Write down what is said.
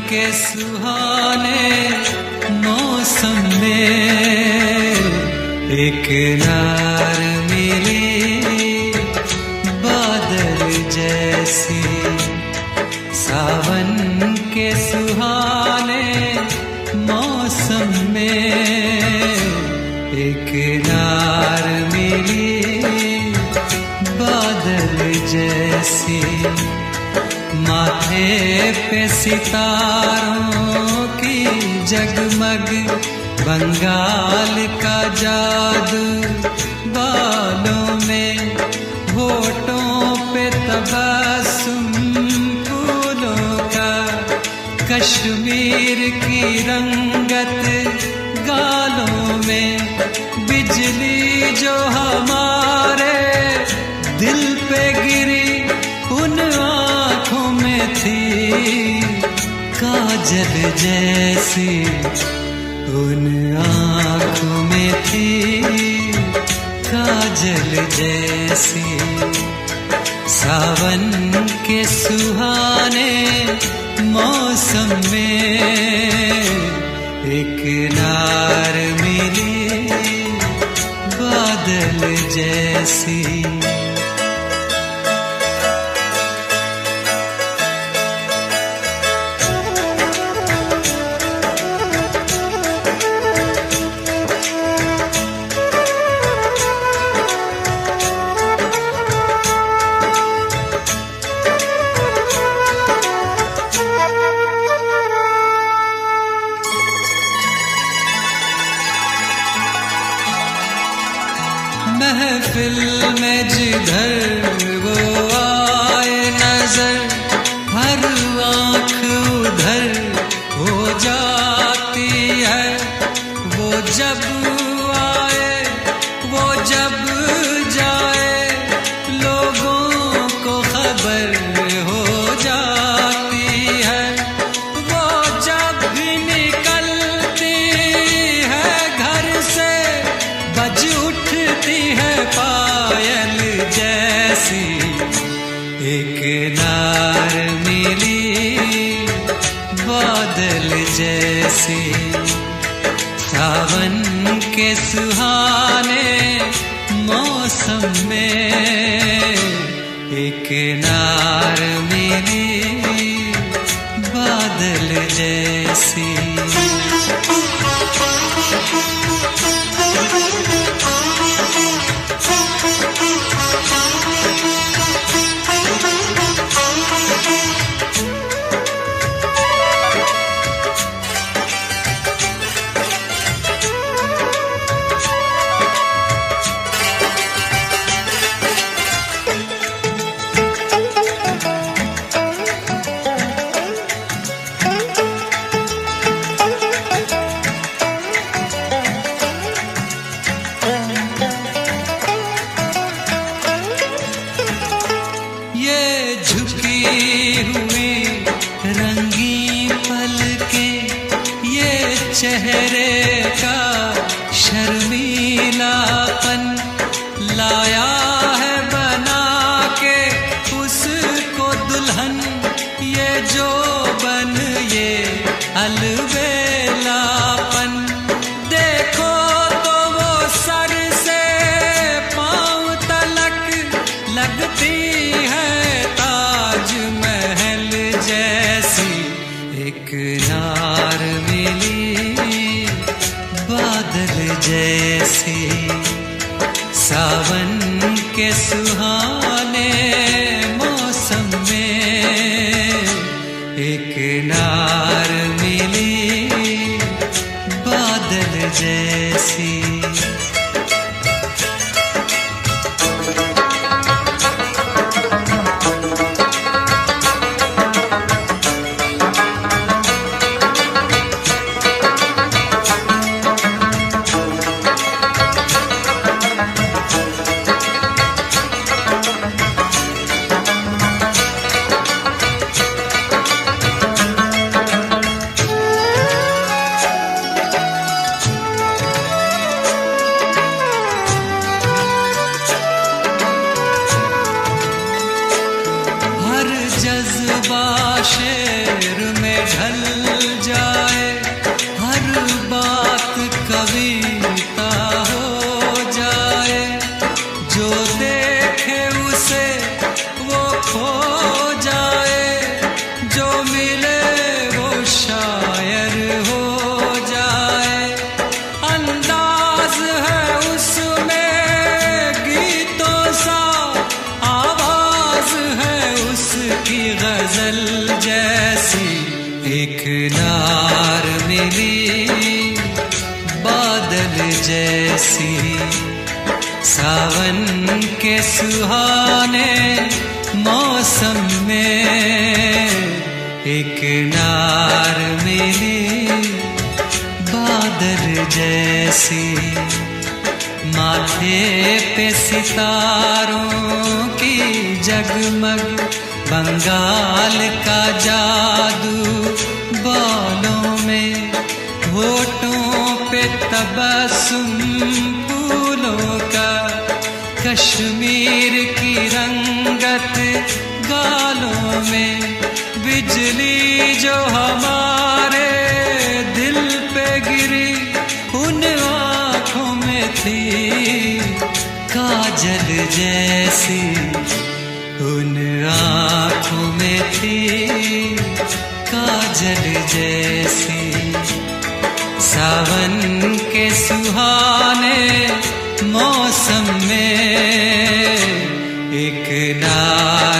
के सुहाने मौसम में एक नार मिली बादल जैसी। सावन के सुहाने मौसम में एक नार मिली बादल जैसी। माथे पे सितारों की जगमग बंगाल का जादू, बालों में होठों पे तबस्सुम फूलों का, कश्मीर की रंगत गालों में, बिजली जो हमारे दिल पे गिरी उन आँखों में थी काजल जैसी, उन आँखों में थी काजल जैसी। सावन के सुहाने मौसम में एक नार मिली बादल जैसी। महफिल में जिधर वो आए नजर, हर आँख उधर हो जाती है। वो जब आए वो जब जाए लोगों को खबर हो जाती है। वो जब भी निकलती है घर से बज उठती है पायल जैसी। एक नार मिली बादल जैसी। सावन के सुहाने मौसम में एक नार मिली बादल जैसी। चेहरे का शर्मीलापन लाया है बना के उसको दुल्हन। ये जो बन ये अलबेलापन, देखो तो वो सर से पांव तलक लगती है ताज महल जैसी। एक नार मिली बादल जैसी। सावन के सुहाने मौसम में एक नार मिली बादल जैसी। कविता हो जाए, जो देखे उसे वो खो जाए, जो मिले वो शायर हो जाए। अंदाज है उसमें गीतों सा, आवाज है उसकी गजल जैसी। एक नार मिली बादल जैसी, सावन के सुहाने मौसम में। एक नार मिली बादल जैसी, माथे पे सितारों की जगमग, बंगाल का जादू बालों में, होठों पे तबस्सुम फूलों का, कश्मीर की रंगत गालों में। बिजली जो हमारे दिल पे गिरी, उन आँखों में थी काजल जैसी, उन आँखों में थी काजल जैसी। सावन के सुहाने मौसम में एक नार